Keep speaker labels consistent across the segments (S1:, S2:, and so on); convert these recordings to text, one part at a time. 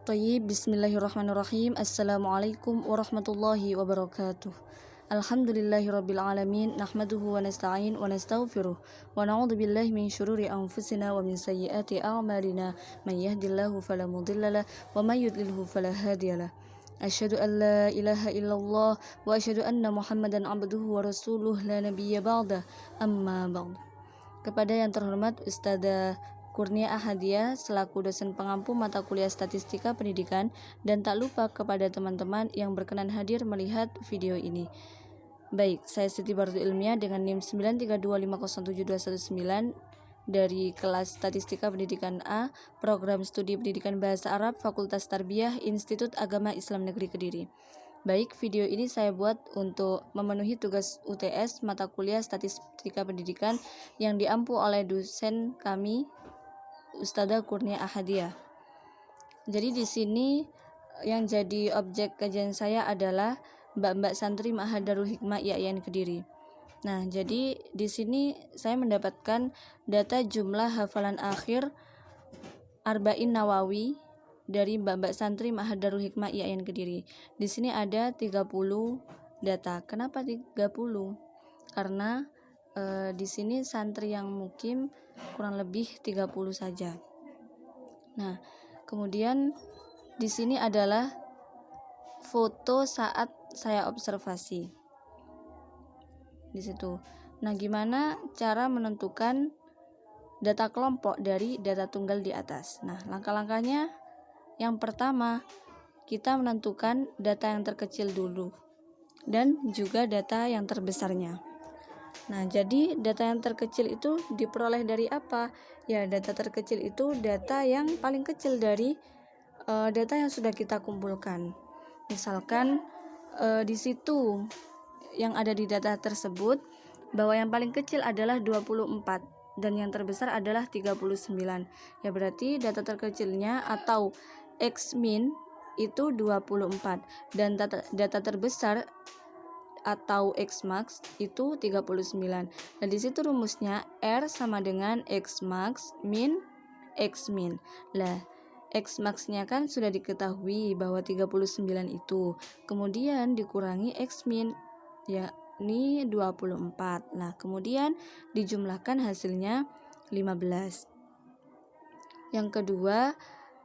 S1: Tayyib, bismillahirrahmanirrahim. Assalamualaikum warahmatullahi wabarakatuh. Alhamdulillahirabbil alamin, nahmaduhu wa nasta'in wa nastaghfiruh wa na'udzu billahi min syururi anfusina wa min sayyiati a'malina. May yahdihillahu fala mudhillalah wa may yudlilhu fala hadiyalah. Asyhadu an la ilaha illallah wa asyhadu anna Muhammadan abduhu wa rasuluh la nabiyya ba'da. Amma ba'd. Kepada yang terhormat Ustadzah Kurnia Ahadiah selaku dosen pengampu mata kuliah Statistika Pendidikan, dan tak lupa kepada teman-teman yang berkenan hadir melihat video ini. Baik, saya Siti Bardu Ilmiah dengan NIM 932507219 dari kelas Statistika Pendidikan A, Program Studi Pendidikan Bahasa Arab, Fakultas Tarbiyah, Institut Agama Islam Negeri Kediri. Baik, video ini saya buat untuk memenuhi tugas UTS mata kuliah Statistika Pendidikan yang diampu oleh dosen kami, Ustadzah Kurnia Ahadiah. Jadi di sini yang jadi objek kajian saya adalah mbak-mbak santri Ma'had Darul Hikmah IAIN Kediri. Nah, jadi di sini saya mendapatkan data jumlah hafalan akhir Arba'in Nawawi dari mbak-mbak santri Ma'had Darul Hikmah IAIN Kediri. Di sini ada 30 data. Kenapa 30? Karena di sini santri yang mukim kurang lebih 30 saja. Nah, kemudian di sini adalah foto saat saya observasi. Di situ. Nah, gimana cara menentukan data kelompok dari data tunggal di atas? Nah, langkah-langkahnya yang pertama, kita menentukan data yang terkecil dulu dan juga data yang terbesarnya. Nah, jadi data yang terkecil itu diperoleh dari apa? Ya, data terkecil itu data yang paling kecil dari data yang sudah kita kumpulkan. Misalkan di situ yang ada di data tersebut bahwa yang paling kecil adalah 24 dan yang terbesar adalah 39. Ya, berarti data terkecilnya atau X min itu 24 dan data terbesar atau X max itu 39. Dan di situ rumusnya R sama dengan X max min X min. Lah, X max-nya kan sudah diketahui bahwa 39 itu. Kemudian dikurangi X min, yakni 24. Nah, kemudian dijumlahkan hasilnya 15. Yang kedua,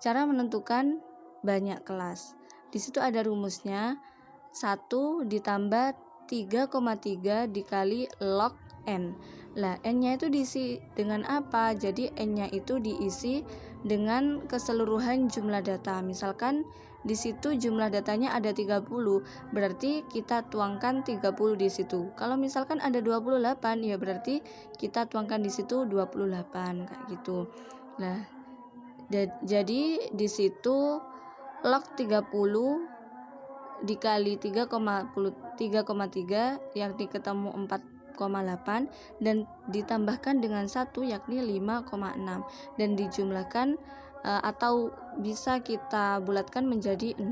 S1: cara menentukan banyak kelas. Di situ ada rumusnya 1 ditambah 3,3 dikali log N. Lah, N-nya itu diisi dengan apa? Jadi N-nya itu diisi dengan keseluruhan jumlah data. Misalkan di situ jumlah datanya ada 30, berarti kita tuangkan 30 di situ. Kalau misalkan ada 28, ya berarti kita tuangkan di situ 28 kayak gitu. Nah, jadi di situ log 30 dikali 3,3 yakni ketemu 4,8 dan ditambahkan dengan 1 yakni 5,6 dan dijumlahkan atau bisa kita bulatkan menjadi 6.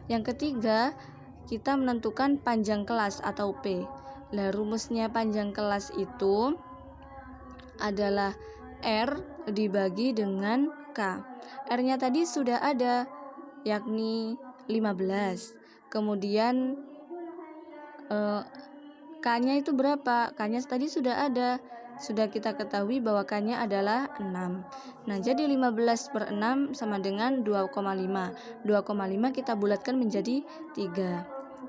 S1: Yang ketiga, kita menentukan panjang kelas atau P. Nah, rumusnya panjang kelas itu adalah R dibagi dengan K. R-nya tadi sudah ada yakni 15. Kemudian K-nya itu berapa? K-nya tadi sudah ada. Sudah kita ketahui bahwa K-nya adalah 6. Nah, jadi 15/6 sama dengan 2,5. 2,5 kita bulatkan menjadi 3.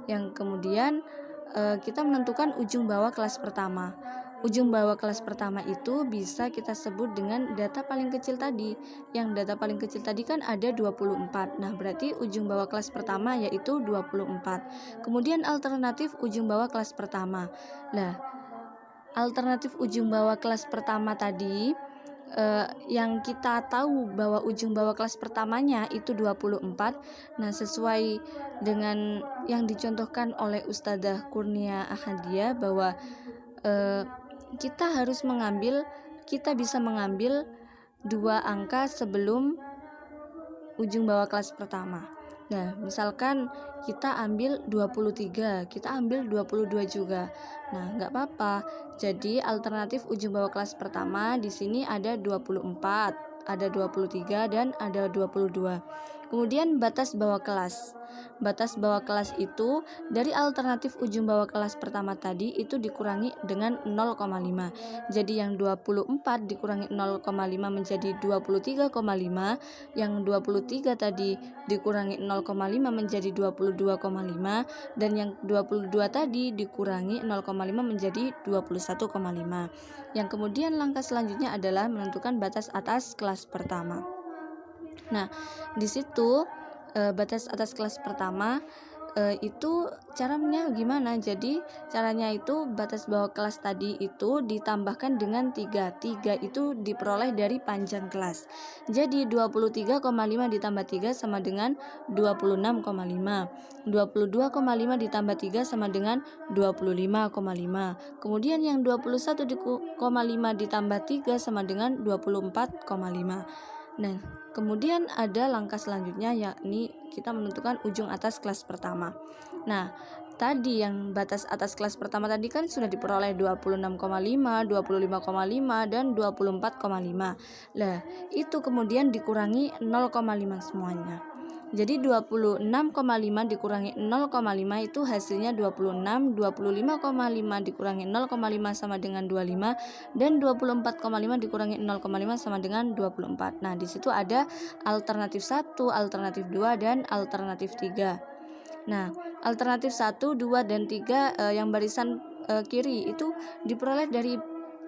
S1: Yang kemudian kita menentukan ujung bawah kelas pertama. Ujung bawah kelas pertama itu bisa kita sebut dengan data paling kecil tadi. Yang data paling kecil tadi kan ada 24. Nah, berarti ujung bawah kelas pertama yaitu 24. Kemudian alternatif ujung bawah kelas pertama. Nah, alternatif ujung bawah kelas pertama tadi yang kita tahu bahwa ujung bawah kelas pertamanya itu 24. Nah, sesuai dengan yang dicontohkan oleh Ustadzah Kurnia Ahadiah bahwa kita bisa mengambil 2 angka sebelum ujung bawah kelas pertama. Nah, misalkan kita ambil 23, kita ambil 22 juga. Nah, nggak apa-apa. Jadi alternatif ujung bawah kelas pertama di sini ada 24 ada 23 dan ada 22. Kemudian batas bawah kelas. Batas bawah kelas itu dari alternatif ujung bawah kelas pertama tadi itu dikurangi dengan 0,5. Jadi yang 24 dikurangi 0,5 menjadi 23,5, yang 23 tadi dikurangi 0,5 menjadi 22,5, dan yang 22 tadi dikurangi 0,5 menjadi 21,5. Yang kemudian langkah selanjutnya adalah menentukan batas atas kelas pertama. Nah, di situ batas atas kelas pertama itu caranya gimana? Jadi caranya itu batas bawah kelas tadi itu ditambahkan dengan 3. 3 itu diperoleh dari panjang kelas. Jadi 23,5 ditambah 3 sama dengan 26,5. 22,5 ditambah 3 sama dengan 25,5. Kemudian yang 21,5 ditambah 3 sama dengan 24,5. Nah, kemudian ada langkah selanjutnya, yakni kita menentukan ujung atas kelas pertama. Nah, tadi yang batas atas kelas pertama tadi kan sudah diperoleh 26,5, 25,5 dan 24,5. Lah, itu kemudian dikurangi 0,5 semuanya. Jadi 26,5 dikurangi 0,5 itu hasilnya 26, 25,5 dikurangi 0,5 sama dengan 25, dan 24,5 dikurangi 0,5 sama dengan 24. Nah, di situ ada alternatif 1, alternatif 2, dan alternatif 3. Nah, alternatif 1, 2, dan 3 yang barisan kiri itu diperoleh dari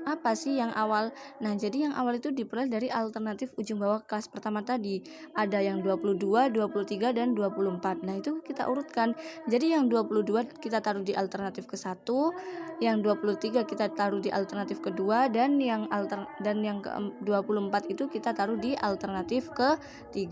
S1: apa sih yang awal? Nah, jadi yang awal itu diperoleh dari alternatif ujung bawah kelas pertama tadi. Ada yang 22, 23, dan 24. Nah, itu kita urutkan. Jadi yang 22 kita taruh di alternatif ke-1, yang 23 kita taruh di alternatif kedua, dan yang ke-24 itu kita taruh di alternatif ke-3.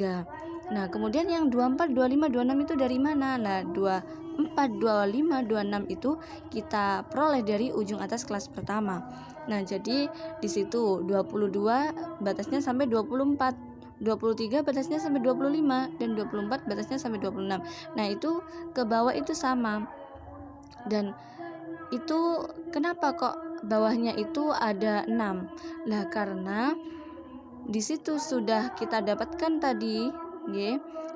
S1: Nah, kemudian yang 24, 25, 26 itu dari mana? Nah, 24, 25, 26 itu kita peroleh dari ujung atas kelas pertama. Nah, jadi di situ 22 batasnya sampai 24, 23 batasnya sampai 25, dan 24 batasnya sampai 26. Nah, itu ke bawah itu sama. Dan itu kenapa kok bawahnya itu ada 6? Lah, karena di situ sudah kita dapatkan tadi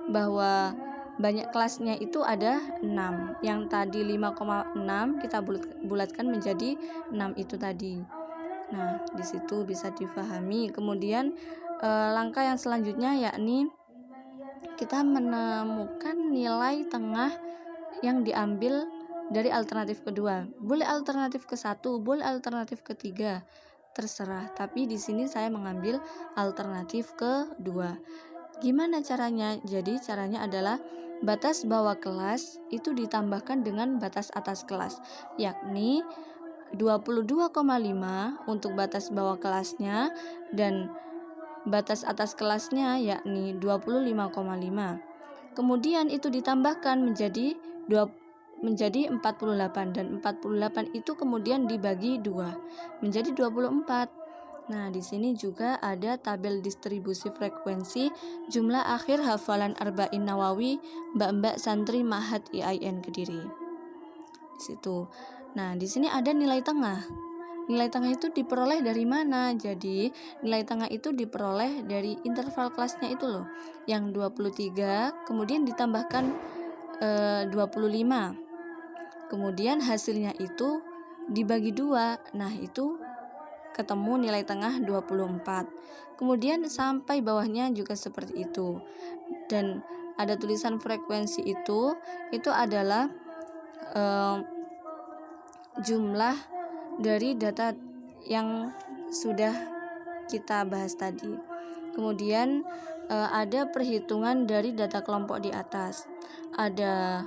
S1: bahwa banyak kelasnya itu ada 6. Yang tadi 5,6 kita bulatkan menjadi 6 itu tadi. Nah, di situ bisa difahami. Kemudian langkah yang selanjutnya yakni kita menemukan nilai tengah yang diambil dari alternatif kedua. Boleh alternatif ke-1, boleh alternatif ke-3, terserah. Tapi di sini saya mengambil alternatif kedua. Gimana caranya? Jadi caranya adalah batas bawah kelas itu ditambahkan dengan batas atas kelas, yakni 22,5 untuk batas bawah kelasnya, dan batas atas kelasnya yakni 25,5. Kemudian itu ditambahkan menjadi 48, dan 48 itu kemudian dibagi 2 menjadi 24. Nah, di sini juga ada tabel distribusi frekuensi jumlah akhir hafalan Arba'in Nawawi mbak-mbak santri Ma'had IAIN Kediri. Di situ. Nah, di sini ada nilai tengah. Nilai tengah itu diperoleh dari mana? Jadi, nilai tengah itu diperoleh dari interval kelasnya itu loh. Yang 23 kemudian ditambahkan 25. Kemudian hasilnya itu dibagi 2. Nah, itu ketemu nilai tengah 24. Kemudian sampai bawahnya juga seperti itu. Dan ada tulisan frekuensi itu adalah jumlah dari data yang sudah kita bahas tadi. Kemudian ada perhitungan dari data kelompok di atas. Ada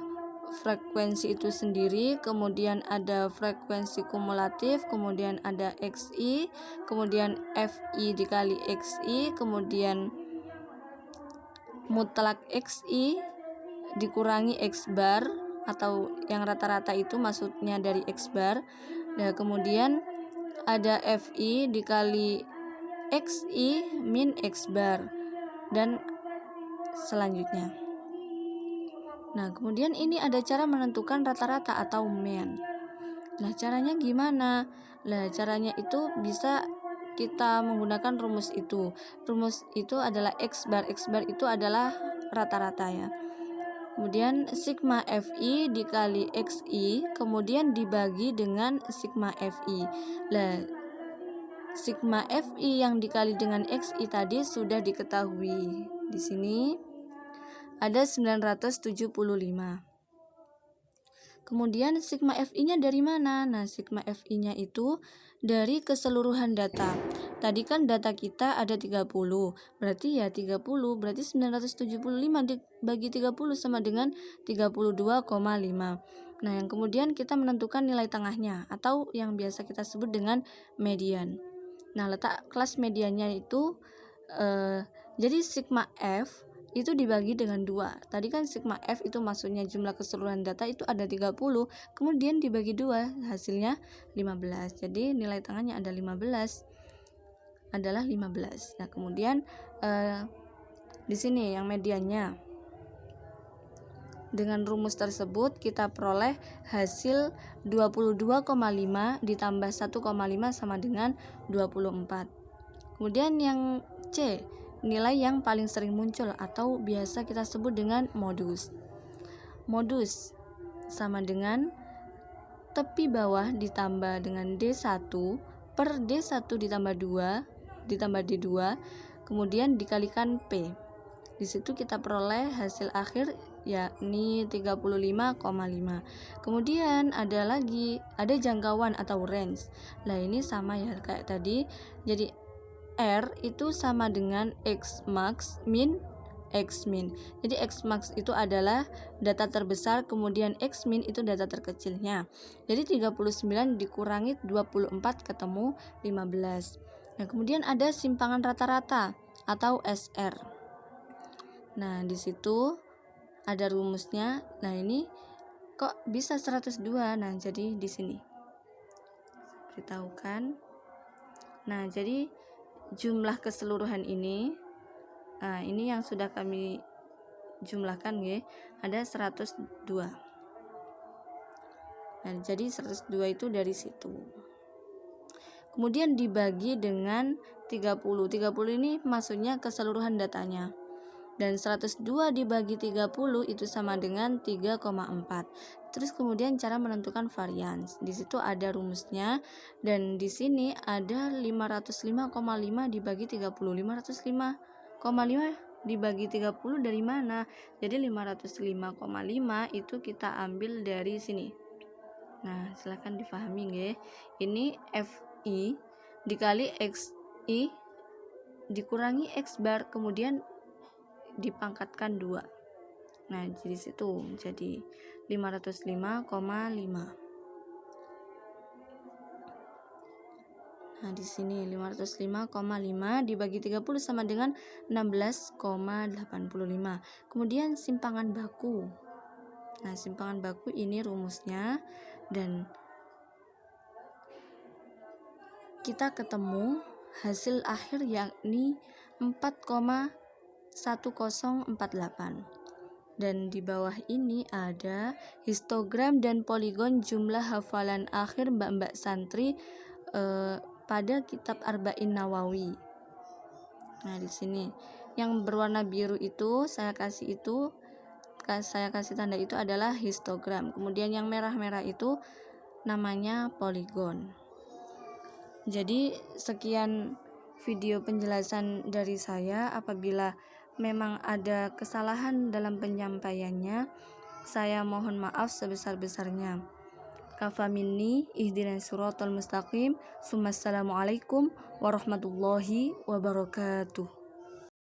S1: frekuensi itu sendiri, kemudian ada frekuensi kumulatif, kemudian ada XI, kemudian FI dikali XI, kemudian mutlak XI dikurangi X bar, atau yang rata-rata itu maksudnya dari X bar. Nah, kemudian ada FI dikali XI min X bar, dan selanjutnya. Nah, kemudian ini ada cara menentukan rata-rata atau mean. Nah, caranya gimana? Nah, caranya itu bisa kita menggunakan rumus itu. Rumus itu adalah X bar itu adalah rata-rata ya. Kemudian sigma FI dikali XI kemudian dibagi dengan sigma FI. Lah, sigma FI yang dikali dengan XI tadi sudah diketahui. Di sini ada 975. Kemudian sigma FI-nya dari mana? Nah, sigma FI-nya itu dari keseluruhan data. Tadi kan data kita ada 30. Berarti ya 30, berarti 975 dibagi 30 sama dengan 32,5. Nah, yang kemudian kita menentukan nilai tengahnya atau yang biasa kita sebut dengan median. Nah, letak kelas mediannya itu jadi sigma F itu dibagi dengan 2. Tadi kan sigma F itu maksudnya jumlah keseluruhan data itu ada 30, kemudian dibagi 2 hasilnya 15. Jadi nilai tengahnya ada 15. Nah, kemudian di sini yang mediannya. Dengan rumus tersebut kita peroleh hasil 22,5 ditambah 1,5 sama dengan 24. Kemudian yang C, nilai yang paling sering muncul atau biasa kita sebut dengan modus. Modus sama dengan tepi bawah ditambah dengan D1 per D1 ditambah 2 ditambah D2 kemudian dikalikan P. Di situ kita peroleh hasil akhir yakni 35,5. Kemudian ada jangkauan atau range. Nah, ini sama ya kayak tadi. Jadi R itu sama dengan X max min X min. Jadi X max itu adalah data terbesar, kemudian X min itu data terkecilnya. Jadi 39 dikurangi 24 ketemu 15. Nah, kemudian ada simpangan rata-rata atau SR. Nah, di situ ada rumusnya. Nah, ini kok bisa 102? Nah, jadi di sini beritahukan. Nah, jadi jumlah keseluruhan ini ini yang sudah kami jumlahkan ya, ada 102. Nah, jadi 102 itu dari situ. Kemudian dibagi dengan 30. 30 ini maksudnya keseluruhan datanya. Dan 102 dibagi 30 itu sama dengan 3,4. Terus kemudian cara menentukan varians. Di situ ada rumusnya dan di sini ada 505,5 dibagi 30. 505,5 dibagi 30 dari mana? Jadi 505,5 itu kita ambil dari sini. Nah, silahkan difahami ya. Ini FI dikali XI dikurangi X bar kemudian dipangkatkan 2. Nah, jadi situ jadi 505,5. Nah, di sini 505,5 dibagi 30 sama dengan 16,85. Kemudian simpangan baku. Nah, simpangan baku ini rumusnya dan kita ketemu hasil akhir yakni 4,1048. Dan di bawah ini ada histogram dan poligon jumlah hafalan akhir mbak-mbak santri pada kitab Arba'in Nawawi. Nah, di sini yang berwarna biru itu saya kasih tanda itu adalah histogram. Kemudian yang merah-merah itu namanya poligon. Jadi sekian video penjelasan dari saya. Apabila memang ada kesalahan dalam penyampaiannya, saya mohon maaf sebesar-besarnya. Kafa minni ihdinas siratal mustaqim. Assalamualaikum warahmatullahi wabarakatuh.